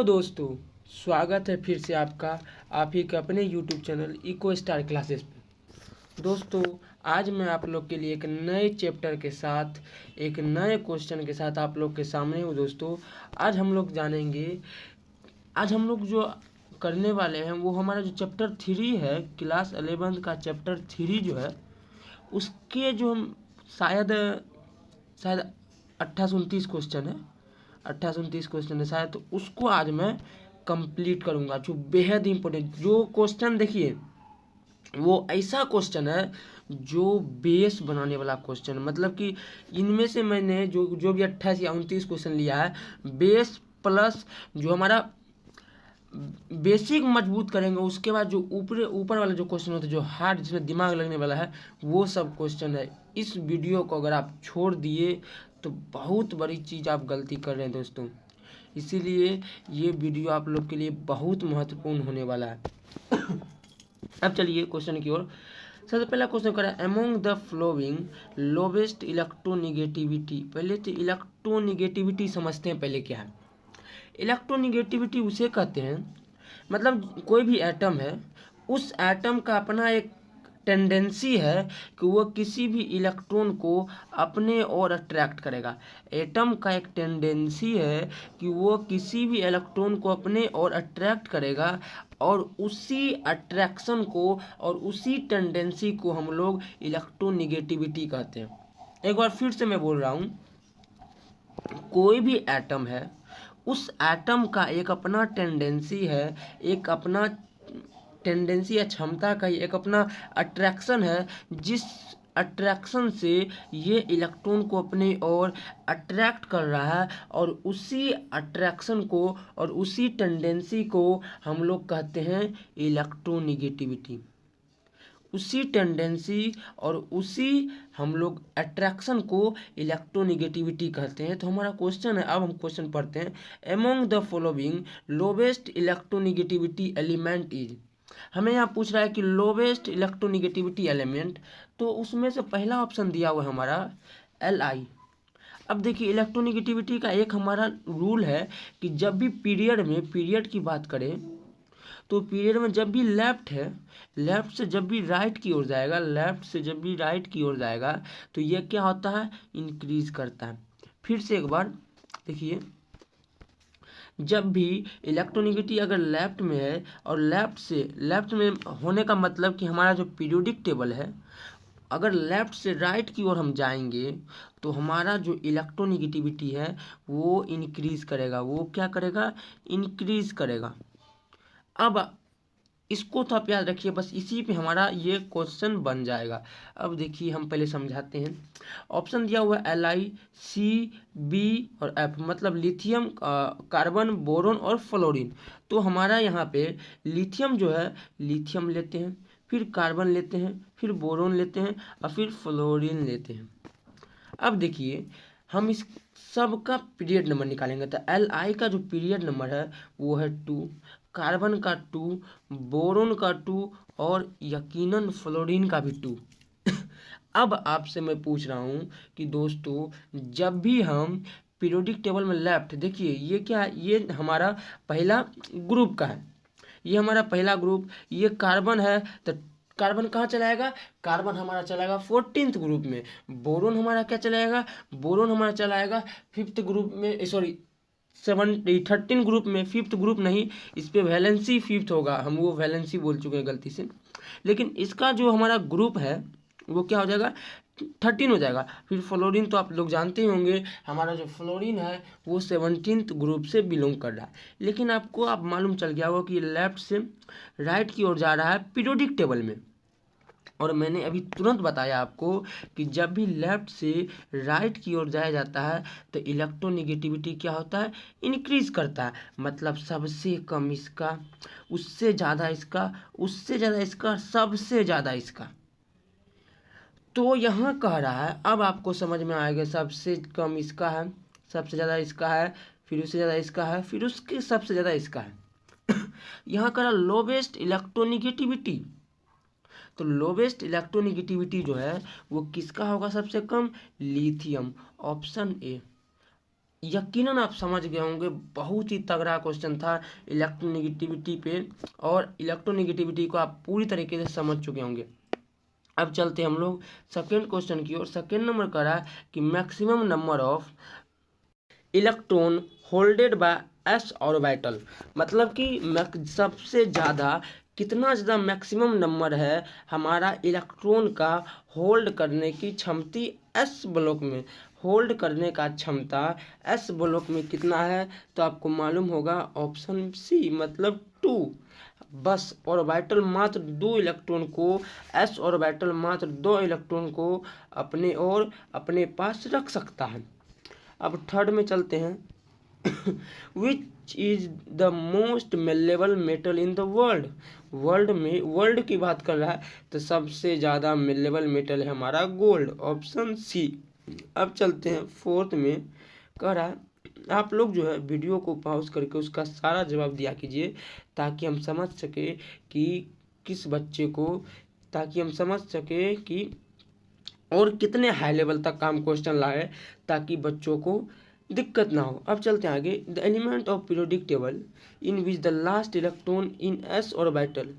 Hello दोस्तों, स्वागत है फिर से आपका आप ही के अपने YouTube channel Eco Star Classes पे। दोस्तों, आज मैं आप लोग के लिए एक नए चैप्टर के साथ एक नए क्वेश्चन के साथ आप लोग के सामने हूँ। दोस्तों, आज हम लोग जानेंगे, आज हम लोग जो करने वाले हैं वो हमारा जो चैप्टर 3 है, क्लास 11 का चैप्टर 3 जो है उसके जो हम शायद शायद 28-29 क्वेश्चन है, 28-29 क्वेश्चन है शायद, तो उसको आज मैं कंप्लीट करूंगा। जो बेहद इंपॉर्टेंट जो क्वेश्चन, देखिए वो ऐसा क्वेश्चन है जो बेस बनाने वाला क्वेश्चन, मतलब कि इनमें से मैंने जो जो भी 28 या 29 क्वेश्चन लिया है, बेस प्लस जो हमारा बेसिक मजबूत करेंगे, उसके बाद जो ऊपर ऊपर वाला जो क्वेश्चन होता है जो हार्ड, जिसमें दिमाग लगने वाला है, वो सब क्वेश्चन है। इस वीडियो को अगर आप छोड़ दिए तो बहुत बड़ी चीज़ आप गलती कर रहे हैं दोस्तों। इसीलिए ये वीडियो आप लोग के लिए बहुत महत्वपूर्ण होने वाला है। अब चलिए क्वेश्चन की ओर। सबसे पहला क्वेश्चन करें, among the flowing lowest electronegativity. पहले तो इलेक्ट्रोनिगेटिविटी समझते हैं पहले क्या है। इलेक्ट्रोनिगेटिविटी उसे कहते हैं, मतलब कोई भी एटम है, उस एटम का अपना एक टेंडेंसी है कि वो किसी भी इलेक्ट्रॉन को अपने ओर अट्रैक्ट करेगा। एटम का एक टेंडेंसी है कि वो किसी भी इलेक्ट्रॉन को अपने ओर अट्रैक्ट करेगा, और उसी अट्रैक्शन को और उसी टेंडेंसी को हम लोग इलेक्ट्रोनिगेटिविटी कहते हैं। एक बार फिर से मैं बोल रहा हूँ, कोई भी एटम है, उस एटम का एक अपना टेंडेंसी है, एक अपना टेंडेंसी या क्षमता का एक अपना अट्रैक्शन है, जिस अट्रैक्शन से ये इलेक्ट्रॉन को अपने ओर अट्रैक्ट कर रहा है, और उसी अट्रैक्शन को और उसी टेंडेंसी को हम लोग कहते हैं इलेक्ट्रोनिगेटिविटी। उसी टेंडेंसी और उसी हम लोग अट्रैक्शन को इलेक्ट्रोनिगेटिविटी कहते हैं। तो हमारा क्वेश्चन है, अब हम क्वेश्चन पढ़ते हैं। Among the following lowest electronegativity element is. हमें यहाँ पूछ रहा है कि लोवेस्ट इलेक्ट्रोनिगेटिविटी एलिमेंट, तो उसमें से पहला ऑप्शन दिया हुआ है हमारा Li। अब देखिए, इलेक्ट्रोनिगेटिविटी का एक हमारा रूल है कि जब भी पीरियड की बात करें, तो पीरियड में जब भी लेफ्ट है, लेफ्ट से जब भी राइट की ओर जाएगा, लेफ्ट से जब भी राइट की ओर जाएगा, तो ये क्या होता है, इंक्रीज करता है। फिर से एक बार देखिए, जब भी इलेक्ट्रोनिगेटिविटी अगर लेफ्ट में है, और लेफ्ट में होने का मतलब कि हमारा जो पीरियोडिक टेबल है, अगर लेफ्ट से राइट की ओर हम जाएंगे तो हमारा जो इलेक्ट्रोनिगेटिविटी है वो इंक्रीज करेगा। वो क्या करेगा, इंक्रीज करेगा। अब इसको तो आप याद रखिए, बस इसी पे हमारा ये क्वेश्चन बन जाएगा। अब देखिए, हम पहले समझाते हैं। ऑप्शन दिया हुआ है Li, C, B और F, मतलब लिथियम, कार्बन, बोरोन और फ्लोरीन। तो हमारा यहाँ पे लिथियम जो है, लिथियम लेते हैं, फिर कार्बन लेते हैं, फिर बोरोन लेते हैं, और फिर फ्लोरीन लेते हैं। अब देखिए, हम इस सब का पीरियड नंबर निकालेंगे। तो Li का जो पीरियड नंबर है वो है 2, कार्बन का 2, बोरोन का 2, और यकीनन फ्लोरीन का भी 2। अब आपसे मैं पूछ रहा हूँ कि दोस्तों, जब भी हम पीरियोडिक टेबल में लेफ्ट, देखिए ये क्या है, ये हमारा पहला ग्रुप का है, ये हमारा पहला ग्रुप, ये कार्बन है, तो कार्बन कहाँ चलाएगा, कार्बन हमारा चलाएगा 14th ग्रुप में। बोरोन हमारा क्या चलाएगा, बोरोन हमारा चलाएगा 5th ग्रुप में, सॉरी 13 ग्रुप में, 5th ग्रुप नहीं, इस पे वैलेंसी 5th होगा, हम वो वैलेंसी बोल चुके हैं गलती से। लेकिन इसका जो हमारा ग्रुप है वो क्या हो जाएगा, 13 हो जाएगा। फिर फ्लोरीन तो आप लोग जानते ही होंगे, हमारा जो फ्लोरीन है वो 17th ग्रुप से बिलोंग कर रहा है। लेकिन आपको अब मालूम चल गया होगा कि ये लेफ्ट से राइट की ओर जा रहा है पीरियोडिक टेबल में, और मैंने अभी तुरंत बताया आपको कि जब भी लेफ्ट से राइट की ओर जाया जाता है तो इलेक्ट्रोनिगेटिविटी क्या होता है, इंक्रीज करता है। मतलब सबसे कम इसका, उससे ज़्यादा इसका, उससे ज़्यादा इसका, सबसे ज़्यादा इसका। तो यहाँ कह रहा है, अब आपको समझ में आएगा, सबसे कम इसका है, सबसे ज़्यादा इसका है, फिर उससे ज़्यादा इसका है, फिर उसके सबसे ज़्यादा इसका है। यहाँ कह रहा लोवेस्ट इलेक्ट्रोनिगेटिविटी, तो लोवेस्ट इलेक्ट्रोनिगेटिविटी जो है वो किसका होगा सबसे कम, लिथियम, ऑप्शन ए। यकीनन आप समझ गए होंगे, बहुत ही तगड़ा क्वेश्चन था इलेक्ट्रोनेगेटिविटी पे, और इलेक्ट्रोनेगेटिविटी को आप पूरी तरीके से समझ चुके होंगे। अब चलते हम लोग सेकेंड क्वेश्चन की ओर। सेकेंड नंबर का रहा कि maximum number of electron holded by S orbital, मतलब कि सबसे ज़्यादा कितना ज़्यादा मैक्सिमम नंबर है हमारा इलेक्ट्रॉन का होल्ड करने की क्षमता एस ब्लॉक में, होल्ड करने का क्षमता एस ब्लॉक में कितना है, तो आपको मालूम होगा ऑप्शन सी मतलब 2। बस ऑर्बिटल मात्र 2 इलेक्ट्रॉन को, एस ऑर्बिटल मात्र 2 इलेक्ट्रॉन को अपने और अपने पास रख सकता है। अब थर्ड में चलते हैं। Which is the most malleable metal in the world, world की बात कर रहा है तो सबसे ज़्यादा मेलेबल मेटल है हमारा गोल्ड, ऑप्शन सी। अब चलते हैं फोर्थ में, कह रहा है आप लोग जो है वीडियो को पॉज करके उसका सारा जवाब दिया कीजिए, ताकि हम समझ सके कि किस बच्चे को, ताकि हम समझ सके कि और कितने हाई लेवल तक काम क्वेश्चन लाए, ताकि बच्चों को दिक्कत ना हो। अब चलते हैं आगे। The element of periodic table in which the last electron in S orbital.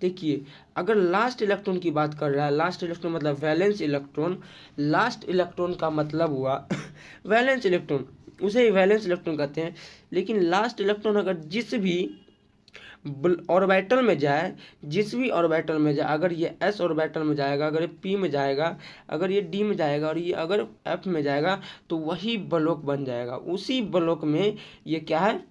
देखिए, अगर लास्ट इलेक्ट्रॉन की बात कर रहा है, लास्ट इलेक्ट्रॉन मतलब वैलेंस इलेक्ट्रॉन, लास्ट इलेक्ट्रॉन का मतलब हुआ वैलेंस इलेक्ट्रॉन, उसे ही वैलेंस इलेक्ट्रॉन कहते हैं। लेकिन लास्ट इलेक्ट्रॉन अगर जिस भी ऑर्बिटल में जाए, जिस भी ऑर्बिटल में जाए, अगर ये एस ऑर्बिटल में जाएगा, अगर ये पी में जाएगा, अगर ये डी में जाएगा और ये अगर एफ में जाएगा, तो वही ब्लॉक बन जाएगा, उसी ब्लॉक में ये क्या है,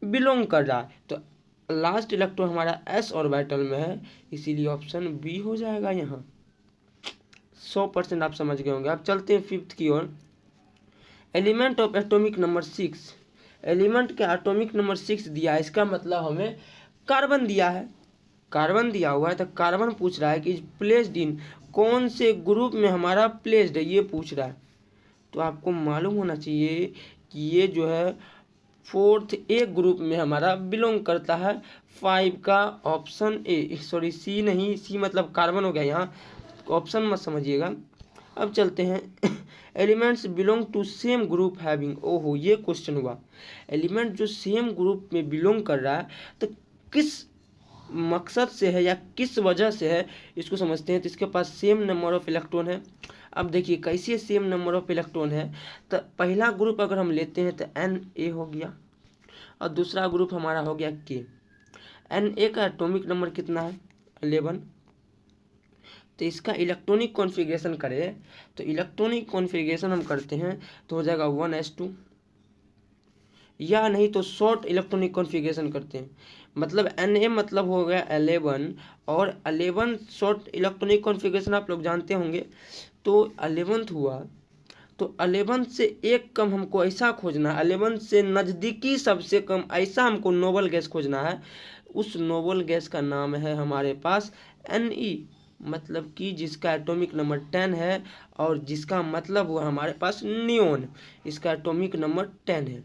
बिलोंग कर रहा है। तो लास्ट इलेक्ट्रॉन हमारा एस ऑर्बिटल में है, इसीलिए ऑप्शन बी हो जाएगा यहाँ। 100% आप समझ गए होंगे। अब चलते हैं फिफ्थ की ओर। Element of atomic number 6, element का एटॉमिक नंबर 6 दिया है, इसका मतलब हमें कार्बन दिया है, कार्बन दिया हुआ है, तो कार्बन पूछ रहा है कि प्लेस्ड इन, कौन से ग्रुप में हमारा प्लेस्ड है, ये पूछ रहा है। तो आपको मालूम होना चाहिए कि ये जो है फोर्थ ए ग्रुप में हमारा बिलोंग करता है, 5 का ऑप्शन ए, सॉरी सी नहीं, सी मतलब कार्बन हो गया, यहाँ ऑप्शन मत समझिएगा। अब चलते हैं। Elements belong to same group having, ओहो ये क्वेश्चन हुआ, एलिमेंट जो सेम ग्रुप में बिलोंग कर रहा है तो किस मकसद से है या किस वजह से है, इसको समझते हैं। तो इसके पास सेम नंबर ऑफ इलेक्ट्रॉन है। अब देखिए कैसे सेम नंबर ऑफ इलेक्ट्रॉन है, तो पहला ग्रुप अगर हम लेते हैं तो एन ए हो गया, और दूसरा ग्रुप हमारा हो गया के। एन ए का एटॉमिक नंबर कितना है, 11। तो इसका इलेक्ट्रॉनिक कॉन्फ़िगरेशन करें, तो इलेक्ट्रॉनिक कॉन्फ़िगरेशन हम करते हैं तो हो जाएगा 1s2, या नहीं तो शॉर्ट इलेक्ट्रॉनिक कॉन्फ़िगरेशन करते हैं, मतलब Na मतलब हो गया 11, और 11 शॉर्ट इलेक्ट्रॉनिक कॉन्फ़िगरेशन आप लोग जानते होंगे। तो 11th हुआ, तो 11th से एक कम हमको ऐसा खोजना है, 11th से नज़दीकी सबसे कम ऐसा हमको नोबल गैस खोजना है। उस नोबल गैस का नाम है हमारे पास Ne, मतलब कि जिसका एटॉमिक नंबर 10 है, और जिसका मतलब हुआ हमारे पास नियोन, इसका एटॉमिक नंबर 10 है।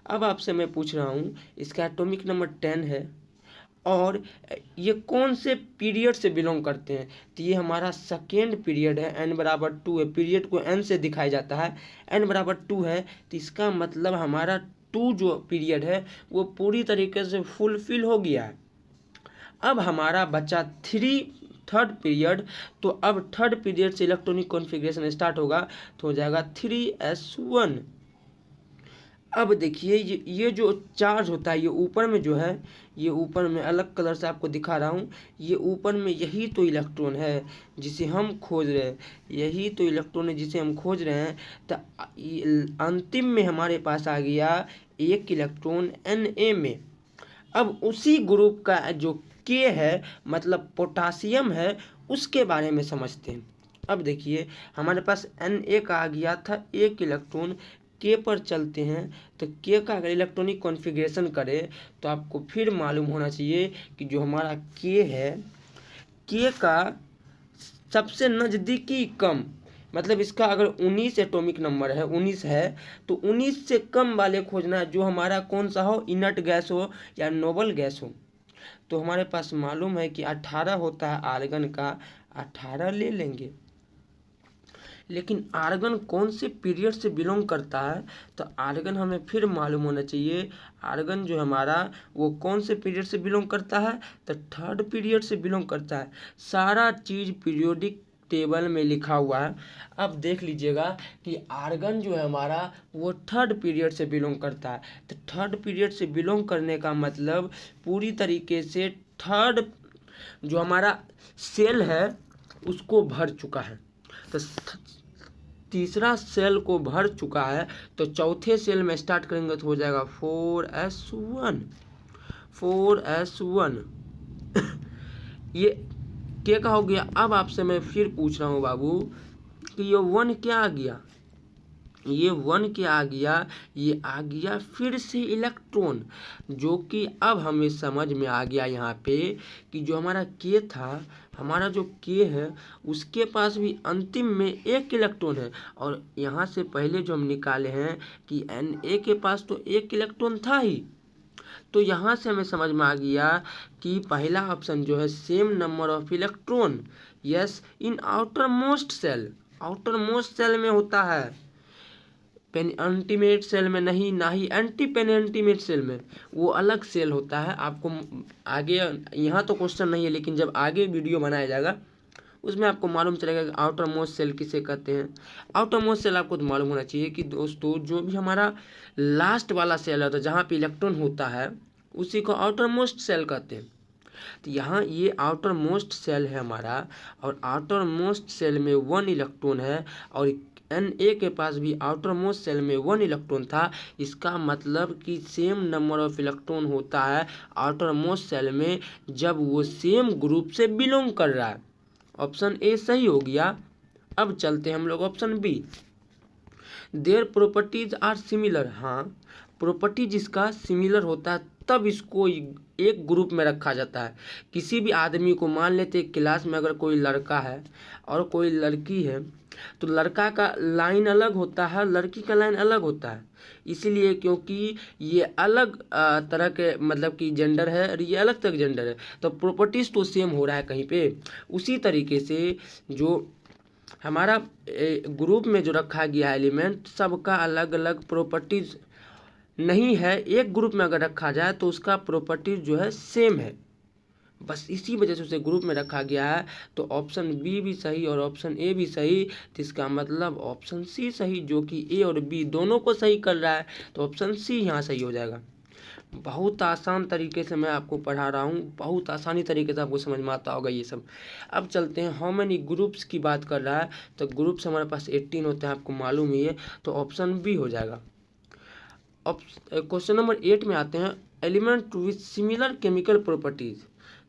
अब आपसे मैं पूछ रहा हूँ, इसका एटॉमिक नंबर 10 है और ये कौन से पीरियड से बिलोंग करते हैं, तो ये हमारा सेकेंड पीरियड है, n=2 है, पीरियड को n से दिखाया जाता है, n=2 है, तो इसका मतलब हमारा 2 जो पीरियड है वो पूरी तरीके से फुलफिल हो गया है। अब हमारा बचा थर्ड पीरियड, तो अब थर्ड पीरियड से इलेक्ट्रॉनिक कॉन्फ़िगरेशन स्टार्ट होगा, तो हो जाएगा 3s1। अब देखिए ये जो चार्ज होता है, ये ऊपर में जो है, ये ऊपर में अलग कलर से आपको दिखा रहा हूँ, ये ऊपर में यही तो इलेक्ट्रॉन है जिसे हम खोज रहे हैं, यही तो इलेक्ट्रॉन है जिसे हम खोज रहे हैं। तो अंतिम में हमारे पास आ गया एक इलेक्ट्रॉन Na में। अब उसी ग्रुप का जो के है, मतलब पोटासियम है, उसके बारे में समझते हैं। अब देखिए हमारे पास Na का आ गया था एक इलेक्ट्रॉन, के पर चलते हैं, तो के का अगर इलेक्ट्रॉनिक कॉन्फ़िगरेशन करें तो आपको फिर मालूम होना चाहिए कि जो हमारा के है, के का सबसे नज़दीकी कम, मतलब इसका अगर 19 एटॉमिक नंबर है, 19 है, तो 19 से कम वाले खोजना है, जो हमारा कौन सा हो, इनर्ट गैस हो या नोबल गैस हो। तो हमारे पास मालूम है कि 18 होता है आर्गन का, 18 ले लेंगे। लेकिन आर्गन कौन से पीरियड से बिलोंग करता है, तो आर्गन हमें फिर मालूम होना चाहिए। आर्गन जो हमारा वो कौन से पीरियड से बिलोंग करता है, तो थर्ड पीरियड से बिलोंग करता है। सारा चीज़ पीरियोडिक टेबल में लिखा हुआ है। अब देख लीजिएगा कि आर्गन जो है हमारा वो थर्ड पीरियड से बिलोंग करता है। तो थर्ड पीरियड से बिलोंग करने का मतलब पूरी तरीके से थर्ड जो हमारा सेल है उसको भर चुका है। तो तीसरा सेल को भर चुका है, तो चौथे सेल में स्टार्ट करेंगे तो हो जाएगा 4s1 4s1 ये क्या का हो गया। अब आपसे मैं फिर पूछ रहा हूँ बाबू कि ये 1 क्या आ गया, ये 1 क्या आ गया, ये आ गया फिर से इलेक्ट्रॉन, जो कि अब हमें समझ में आ गया यहाँ पे कि जो हमारा के था, हमारा जो के है उसके पास भी अंतिम में एक इलेक्ट्रॉन है। और यहाँ से पहले जो हम निकाले हैं कि Na के पास तो एक इलेक्ट्रॉन था ही, तो यहाँ से हमें समझ में आ गया कि पहला ऑप्शन जो है same number of electron, yes, in outer most shell, outer most shell में होता है, पेनिअल्टीमेट सेल में नहीं, ना ही एंटी पेनिअल्टीमेट सेल में, वो अलग सेल होता है। आपको आगे यहाँ तो क्वेश्चन नहीं है, लेकिन जब आगे वीडियो बनाया जाएगा उसमें आपको मालूम चलेगा कि आउटर मोस्ट सेल किसे कहते हैं। आउटर मोस्ट सेल आपको तो मालूम होना चाहिए कि दोस्तों जो भी हमारा लास्ट वाला सेल होता है जहाँ पे इलेक्ट्रॉन होता है उसी को आउटर मोस्ट सेल कहते हैं। तो यहाँ ये आउटर मोस्ट सेल है हमारा, और आउटर मोस्ट सेल में 1 इलेक्ट्रॉन है, और Na के पास भी आउटर मोस्ट सेल में 1 इलेक्ट्रॉन था। इसका मतलब कि सेम नंबर ऑफ इलेक्ट्रॉन होता है आउटर मोस्ट सेल में जब वो सेम ग्रुप से बिलोंग कर रहा है। ऑप्शन ए सही हो गया। अब चलते हैं हम लोग option B, their properties are similar. हाँ, प्रॉपर्टी जिसका सिमिलर होता है तब इसको एक ग्रुप में रखा जाता है। किसी भी आदमी को मान लेते हैं क्लास में अगर कोई लड़का है और कोई लड़की है, तो लड़का का लाइन अलग होता है, लड़की का लाइन अलग होता है, इसीलिए क्योंकि ये अलग तरह के मतलब कि जेंडर है और ये अलग तरह के जेंडर है, तो प्रॉपर्टीज तो सेम हो रहा है कहीं पे। उसी तरीके से जो हमारा ग्रुप में जो रखा गया है एलिमेंट, सबका अलग अलग प्रॉपर्टीज नहीं है, एक ग्रुप में अगर रखा जाए तो उसका प्रॉपर्टीज जो है सेम है, बस इसी वजह से उसे ग्रुप में रखा गया है। तो ऑप्शन बी भी सही और ऑप्शन ए भी सही, तो इसका मतलब ऑप्शन सी सही, जो कि ए और बी दोनों को सही कर रहा है, तो ऑप्शन सी यहाँ सही हो जाएगा। बहुत आसान तरीके से मैं आपको पढ़ा रहा हूँ, बहुत आसानी तरीके से आपको समझ में आता होगा ये सब। अब चलते हैं हाउ मेनी ग्रुप्स की बात कर रहा है, तो ग्रुप्स हमारे पास 18 होते हैं, आपको मालूम ही है, तो ऑप्शन बी हो जाएगा। अब क्वेश्चन नंबर 8 में आते हैं, element with similar chemical properties.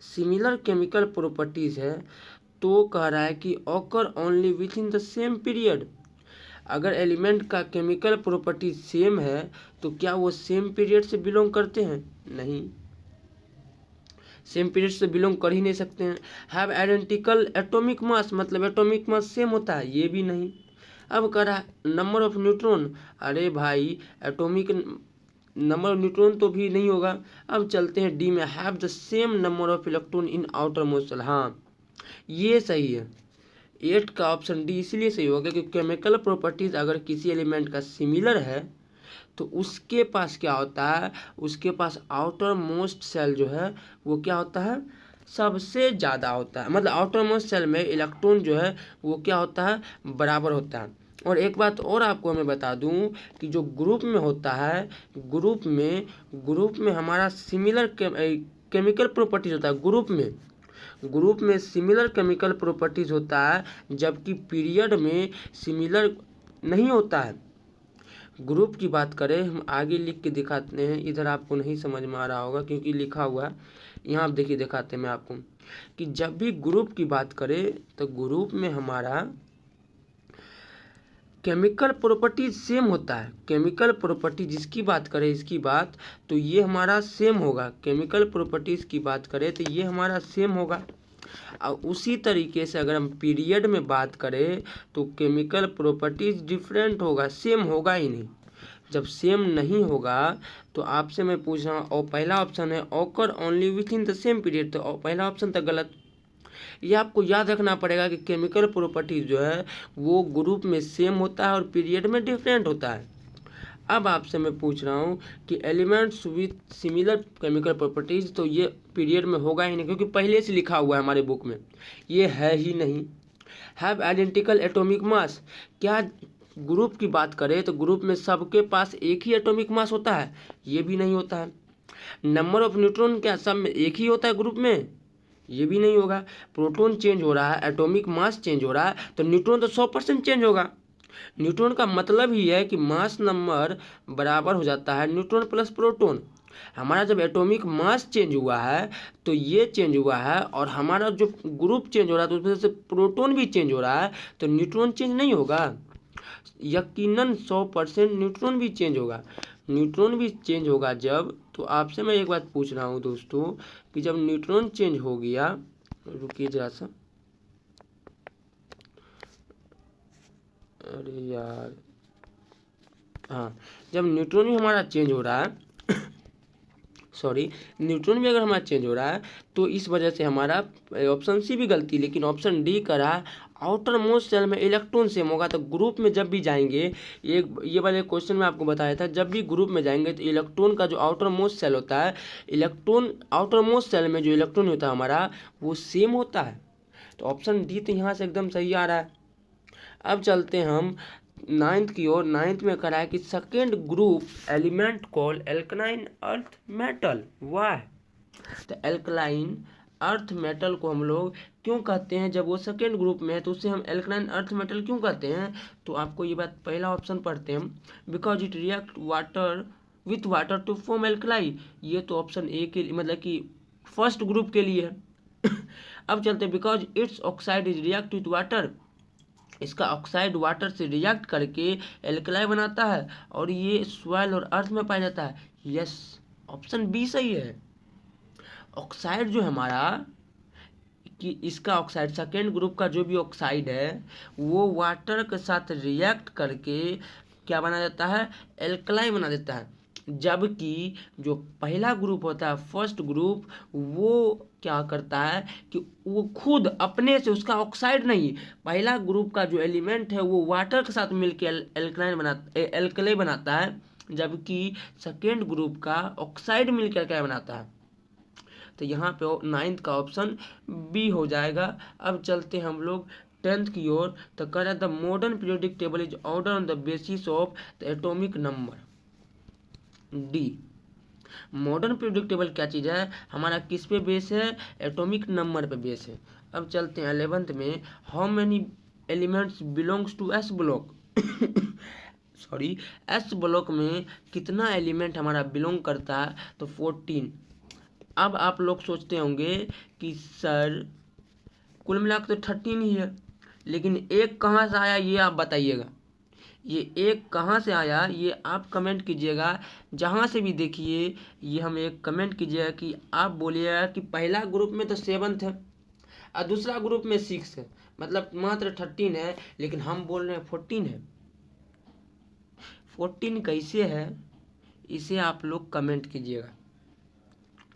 Similar chemical properties है तो कह रहा है कि occur only with in the same period. अगर एलिमेंट का केमिकल प्रॉपर्टी सेम है तो क्या वो सेम पीरियड से बिलोंग करते हैं? नहीं, सेम पीरियड से बिलोंग कर ही नहीं सकते हैं। हैव आइडेंटिकल एटॉमिक मास, मतलब एटॉमिक मास सेम होता है, ये भी नहीं। अब कह रहा है नंबर ऑफ न्यूट्रॉन, अरे भाई एटॉमिक नंबर ऑफ न्यूट्रॉन तो भी नहीं होगा। अब चलते हैं डी में, have the same number of electron in outer most shell. हाँ, ये सही है, 8 का ऑप्शन डी इसलिए सही होगा क्योंकि केमिकल प्रॉपर्टीज अगर किसी एलिमेंट का सिमिलर है तो उसके पास क्या होता है, उसके पास आउटर मोस्ट सेल जो है वो क्या होता है, सबसे ज़्यादा होता है, मतलब आउटर मोस्ट सेल में इलेक्ट्रॉन जो है वो क्या होता है, बराबर होता है। और एक बात और आपको मैं बता दूं कि जो ग्रुप में होता है, ग्रुप में हमारा सिमिलर केमिकल प्रॉपर्टीज होता है, ग्रुप में सिमिलर केमिकल प्रॉपर्टीज होता है, जबकि पीरियड में सिमिलर नहीं होता है। ग्रुप की बात करें, हम आगे लिख के दिखाते हैं, इधर आपको नहीं समझ में आ रहा होगा क्योंकि लिखा हुआ है, यहाँ आप देखिए दिखाते हैं मैं आपको कि जब भी ग्रुप की बात करें तो ग्रुप में हमारा केमिकल प्रॉपर्टी सेम होता है। केमिकल प्रॉपर्टी जिसकी बात करें इसकी बात, तो ये हमारा सेम होगा। केमिकल प्रॉपर्टीज़ की बात करें तो ये हमारा सेम होगा। और उसी तरीके से अगर हम पीरियड में बात करें तो केमिकल प्रॉपर्टीज डिफरेंट होगा, सेम होगा ही नहीं। जब सेम नहीं होगा तो आपसे मैं पूछ रहा हूँ, और पहला ऑप्शन है occur only with in the same period, तो पहला ऑप्शन तो गलत। ये आपको याद रखना पड़ेगा कि केमिकल प्रॉपर्टीज जो है वो ग्रुप में सेम होता है और पीरियड में डिफरेंट होता है। अब आपसे मैं पूछ रहा हूँ कि elements with similar chemical properties, तो ये पीरियड में होगा ही नहीं, क्योंकि पहले से लिखा हुआ है हमारे बुक में, ये है ही नहीं। हैव आइडेंटिकल एटॉमिक मास, क्या ग्रुप की बात करें तो ग्रुप में सबके पास एक ही एटॉमिक मास होता है? ये भी नहीं होता है। नंबर ऑफ न्यूट्रॉन, क्या सब में एक ही होता है ग्रुप में? ये भी नहीं होगा। प्रोटॉन चेंज हो रहा है, एटॉमिक मास चेंज हो रहा है, तो न्यूट्रॉन तो 100% चेंज होगा। न्यूट्रॉन का मतलब ही है कि मास नंबर बराबर हो जाता है न्यूट्रॉन प्लस प्रोटॉन। हमारा जब एटॉमिक मास चेंज हुआ है तो ये चेंज हुआ है, और हमारा जो ग्रुप चेंज हो रहा है तो उसमें से प्रोटॉन भी चेंज हो रहा है, तो न्यूट्रॉन चेंज नहीं होगा? यकीनन 100% न्यूट्रॉन भी चेंज होगा। न्यूट्रॉन भी चेंज होगा जब, तो आपसे मैं एक बात पूछ रहा हूँ दोस्तों कि जब न्यूट्रॉन चेंज हो गया, रुकिए जरा सा, अरे यार, हाँ, जब न्यूट्रॉन भी हमारा चेंज हो रहा है सॉरी, न्यूट्रॉन भी अगर हमारा चेंज हो रहा है तो इस वजह से हमारा ऑप्शन सी भी गलती, लेकिन ऑप्शन डी करा आउटर मोस्ट सेल में इलेक्ट्रॉन सेम होगा। तो ग्रुप में जब भी जाएंगे, ये वाले क्वेश्चन में आपको बताया था, जब भी ग्रुप में जाएंगे तो इलेक्ट्रॉन का जो आउटर मोस्ट सेल होता है, इलेक्ट्रॉन आउटर मोस्ट सेल में जो इलेक्ट्रॉन होता है हमारा, वो सेम होता है। तो ऑप्शन डी तो यहाँ से एकदम सही आ रहा है। अब चलते हैं हम नाइन्थ की ओर। नाइन्थ में करा है कि second group element call alkaline earth metal, वाह। तो एल्कलाइन अर्थ मेटल को हम लोग क्यों कहते हैं? जब वो सेकेंड ग्रुप में है तो उसे हम एल्कलाइन अर्थ मेटल क्यों कहते हैं? तो आपको ये बात, पहला ऑप्शन पढ़ते हैं, because it react water with water to form alkali. ये तो ऑप्शन ए के, मतलब कि फर्स्ट ग्रुप के लिए है। अब चलते, because it's oxide is react with water, इसका ऑक्साइड वाटर से रिएक्ट करके एल्कलाई बनाता है, और ये सॉइल और अर्थ में पाया जाता है। यस, ऑप्शन बी सही है। ऑक्साइड जो हमारा, कि इसका ऑक्साइड सेकेंड ग्रुप का जो भी ऑक्साइड है वो वाटर के साथ रिएक्ट करके क्या बना देता है? एल्कलाई बना देता है। जबकि जो पहला ग्रुप होता है, फर्स्ट ग्रुप, वो क्या करता है कि वो खुद अपने से, उसका ऑक्साइड नहीं, पहला ग्रुप का जो एलिमेंट है वो वाटर के साथ मिलकर एल्कलाई बनाता है, जबकि सेकेंड ग्रुप का ऑक्साइड मिलकर क्या बनाता है? तो यहाँ पे नाइन्थ का ऑप्शन बी हो जाएगा। अब चलते हैं हम लोग टेंथ की ओर। तो कह रहा है the modern periodic table is order on the basis of the atomic number, D. Modern periodic table क्या चीज़ है? हमारा किस पे बेस है? एटॉमिक नंबर पे बेस है। अब चलते हैं 11th में, how many elements belongs to s block. Sorry, s block में कितना एलिमेंट हमारा बिलोंग करता है? तो 14। अब आप लोग सोचते होंगे कि सर कुल मिलाकर तो 13 ही है, लेकिन एक कहाँ से आया ये आप बताइएगा। ये एक कहाँ से आया ये आप कमेंट कीजिएगा, जहाँ से भी देखिए ये हम एक कमेंट कीजिएगा कि आप बोलिएगा कि पहला ग्रुप में तो 7th है और दूसरा ग्रुप में 6 है, मतलब मात्र 13 है, लेकिन हम बोल रहे हैं 14 है। 14 कैसे है इसे आप लोग कमेंट कीजिएगा।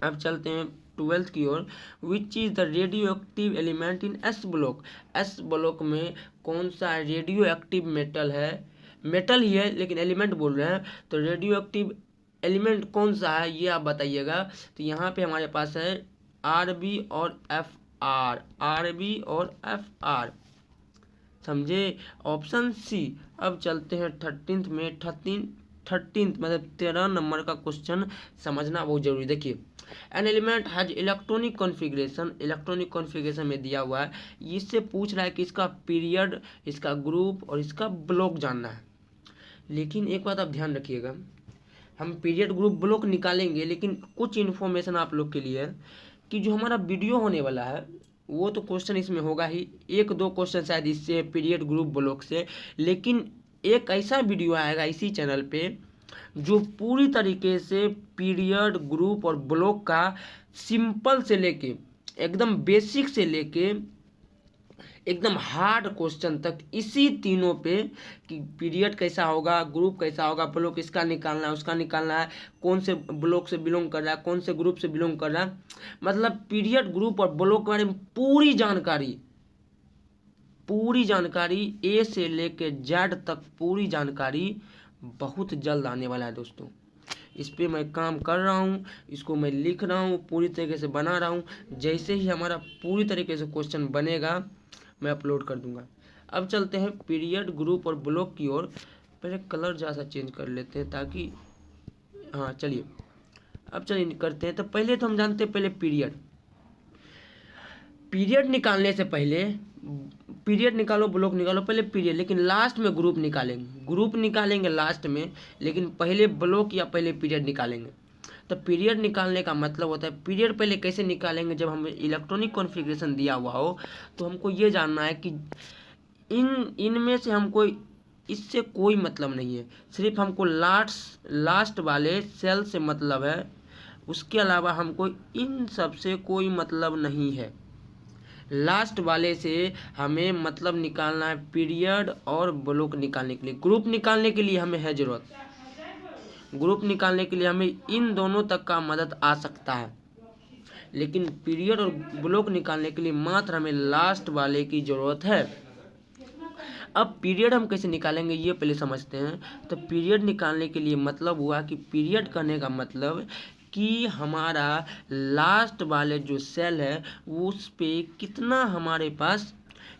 अब चलते हैं 12th की ओर। Which is the radioactive element in S block. S block में कौन सा रेडियो एक्टिव मेटल है? मेटल ही है लेकिन एलिमेंट बोल रहे हैं, तो रेडियो एक्टिव एलिमेंट कौन सा है ये आप बताइएगा। तो यहाँ पे हमारे पास है Rb और Fr, Rb और Fr, समझे? Option C. अब चलते हैं 13th में। 13th मतलब 13 नंबर का क्वेश्चन समझना बहुत जरूरी। देखिए, an element has electronic configuration, electronic configuration में दिया हुआ है, इससे पूछ रहा है कि इसका पीरियड, इसका ग्रुप और इसका ब्लॉक जानना है। लेकिन एक बात आप ध्यान रखिएगा, हम पीरियड ग्रुप ब्लॉक निकालेंगे, लेकिन कुछ इन्फॉर्मेशन आप लोग के लिए है कि जो हमारा वीडियो होने वाला है वो तो क्वेश्चन इसमें होगा ही, 1-2 क्वेश्चन शायद इससे पीरियड ग्रुप ब्लॉक से, लेकिन एक ऐसा वीडियो आएगा इसी चैनल पे जो पूरी तरीके से पीरियड ग्रुप और ब्लॉक का सिंपल से लेके एकदम बेसिक से लेके एकदम हार्ड क्वेश्चन तक इसी तीनों पे कि पीरियड कैसा होगा, ग्रुप कैसा होगा, ब्लॉक इसका निकालना है, उसका निकालना है, कौन से ब्लॉक से बिलोंग कर रहा है, कौन से ग्रुप से बिलोंग कर रहा है, मतलब पीरियड, ग्रुप और ब्लॉक के बारे में पूरी जानकारी ए से लेके जेड तक पूरी जानकारी बहुत जल्द आने वाला है दोस्तों। इस पे मैं काम कर रहा हूँ, इसको मैं लिख रहा हूँ, पूरी तरीके से बना रहा हूँ। जैसे ही हमारा पूरी तरीके से क्वेश्चन बनेगा मैं अपलोड कर दूंगा। अब चलते हैं पीरियड, ग्रुप और ब्लॉक की ओर। पहले कलर जैसा चेंज कर लेते हैं ताकि, हाँ चलिए अब चलिए करते हैं। तो पहले तो हम जानते हैं पहले पीरियड निकालने से पहले, पीरियड निकालो ब्लॉक निकालो, पहले पीरियड, लेकिन लास्ट में ग्रुप निकालेंगे लास्ट में, लेकिन पहले ब्लॉक या पहले पीरियड निकालेंगे। तो पीरियड निकालने का मतलब होता है, पीरियड पहले कैसे निकालेंगे, जब हमें इलेक्ट्रॉनिक कॉन्फ़िगरेशन दिया हुआ हो तो हमको ये जानना है कि इनमें से हमको इससे कोई मतलब नहीं है, सिर्फ हमको लास्ट वाले सेल से मतलब है, उसके अलावा हमको इन सब से कोई मतलब नहीं है। लास्ट वाले से हमें मतलब निकालना है पीरियड और ब्लॉक निकालने के लिए। ग्रुप निकालने के लिए हमें है ज़रूरत, ग्रुप निकालने के लिए हमें इन दोनों तक का मदद आ सकता है, लेकिन पीरियड और ब्लॉक निकालने के लिए मात्र हमें लास्ट वाले की ज़रूरत है। अब पीरियड हम कैसे निकालेंगे ये पहले समझते हैं। तो पीरियड निकालने के लिए मतलब हुआ कि पीरियड करने का मतलब कि हमारा लास्ट वाले जो सेल है उस पे कितना हमारे पास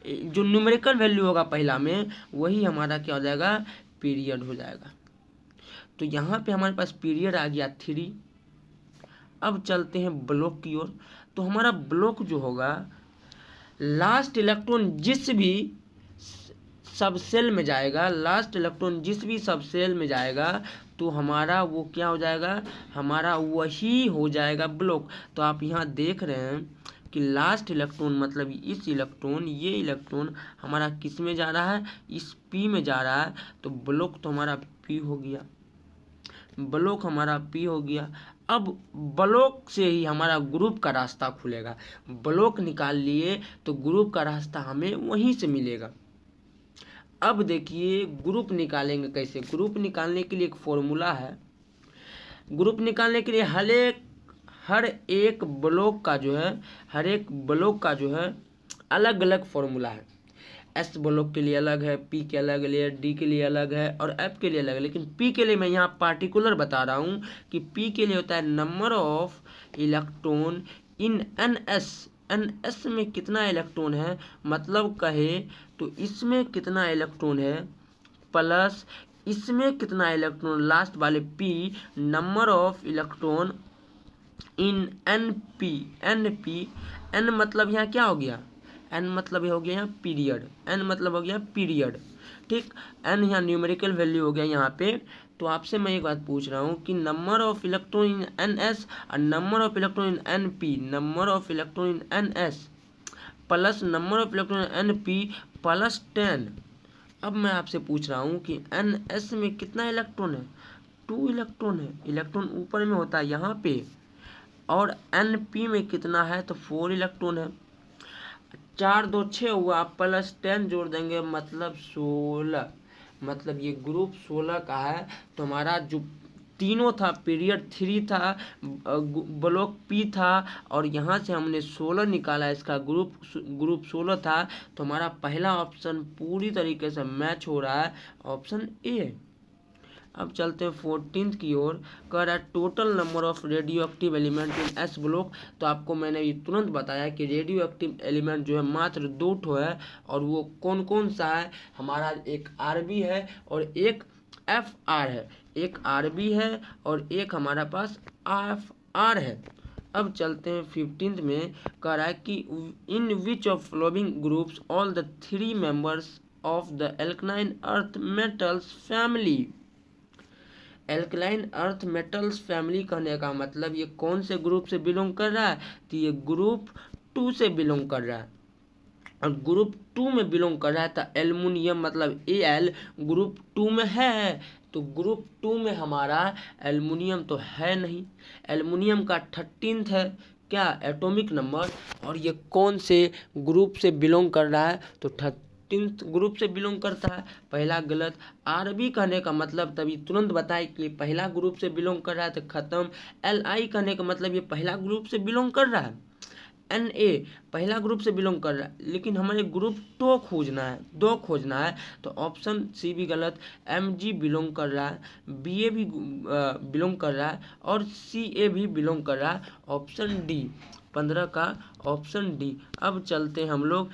जो न्यूमेरिकल वैल्यू होगा पहला में, वही हमारा क्या हो जाएगा, पीरियड हो जाएगा। तो यहाँ पे हमारे पास पीरियड आ गया 3। अब चलते हैं ब्लॉक की ओर। तो हमारा ब्लॉक जो होगा, लास्ट इलेक्ट्रॉन जिस भी सब सेल में जाएगा, लास्ट इलेक्ट्रॉन जिस भी सब सेल में जाएगा तो हमारा वो क्या हो जाएगा, हमारा वही हो जाएगा ब्लॉक। तो आप यहाँ देख रहे हैं कि लास्ट इलेक्ट्रॉन मतलब इस इलेक्ट्रॉन, ये इलेक्ट्रॉन हमारा किस में जा रहा है, इस पी में जा रहा है, तो ब्लॉक तो हमारा पी हो गया, ब्लॉक हमारा पी हो गया। अब ब्लॉक से ही हमारा ग्रुप का रास्ता खुलेगा। ब्लॉक निकाल लिए तो ग्रुप का रास्ता हमें वहीं से मिलेगा। अब देखिए ग्रुप निकालेंगे कैसे। ग्रुप निकालने के लिए एक फॉर्मूला है। ग्रुप निकालने के लिए हर एक ब्लॉक का जो है अलग अलग फॉर्मूला है। एस ब्लॉक के लिए अलग है, पी के अलग है, डी के लिए अलग है और एफ के लिए अलग है। लेकिन पी के लिए मैं यहाँ पार्टिकुलर बता रहा हूँ कि पी के लिए होता है number of electron in n S में कितना इलेक्ट्रॉन है, मतलब कहे तो इसमें कितना इलेक्ट्रॉन है प्लस इसमें कितना इलेक्ट्रॉन, लास्ट वाले P, number of electron in N मतलब यहाँ क्या हो गया, एन मतलब ये हो गया यहाँ पीरियड, एन मतलब हो गया पीरियड, ठीक। एन यहाँ न्यूमेरिकल वैल्यू हो गया यहाँ पे। तो आपसे मैं एक बात पूछ रहा हूँ कि number of electron in n s और number of electron in n p, number of electron in n s plus number of electron in n p plus 10। अब मैं आपसे पूछ रहा हूँ कि एन एस में कितना इलेक्ट्रॉन है, 2 इलेक्ट्रॉन है। इलेक्ट्रॉन ऊपर में होता है यहाँ पे, और एन पी में कितना है तो 4 इलेक्ट्रॉन है। 4 2 6 हुआ, प्लस 10 जोड़ देंगे मतलब 16, मतलब ये ग्रुप 16 का है। तो हमारा जो तीनों था, पीरियड 3 था, ब्लॉक पी था, और यहाँ से हमने 16 निकाला, इसका ग्रुप 16 था। तो हमारा पहला ऑप्शन पूरी तरीके से मैच हो रहा है, ऑप्शन ए। अब चलते हैं 14th की ओर। कह रहा है total number of radio active element in S block. तो आपको मैंने ये तुरंत बताया कि रेडियो एक्टिव एलिमेंट जो है मात्र 2 ठो है, और वो कौन कौन सा है, हमारा एक आरबी है और एक एफ आर है, एक आरबी है और एक हमारा पास एफ आर है। अब चलते हैं 15th में। कह रहा है कि in which of flowing groups all the 3 members of the alkaline earth metals family. Alkaline earth metals family कहने का मतलब ये कौन से ग्रुप से बिलोंग कर रहा है, तो ये ग्रुप 2 से बिलोंग कर रहा है। और ग्रुप 2 में बिलोंग कर रहा है तो एल्युमिनियम मतलब Al ग्रुप 2 में है, तो ग्रुप 2 में हमारा एल्युमिनियम तो है नहीं। एल्युमिनियम का 13th है, क्या एटॉमिक नंबर, और ये कौन से ग्रुप से बिलोंग कर रहा है, तो 13th ग्रुप से बिलोंग करता है। पहला गलत। आरबी कहने का मतलब तभी तुरंत बताए कि पहला ग्रुप से बिलोंग कर रहा है तो खत्म। LI कहने का मतलब ये पहला ग्रुप से बिलोंग कर रहा है। NA पहला ग्रुप से बिलोंग कर रहा है, लेकिन हमें ग्रुप 2 खोजना है, तो ऑप्शन सी भी गलत। MG बिलोंग कर रहा है, BA भी बिलोंग कर रहा है, और CA भी बिलोंग कर रहा है। ऑप्शन डी 15 का ऑप्शन डी। अब चलते हैं हम लोग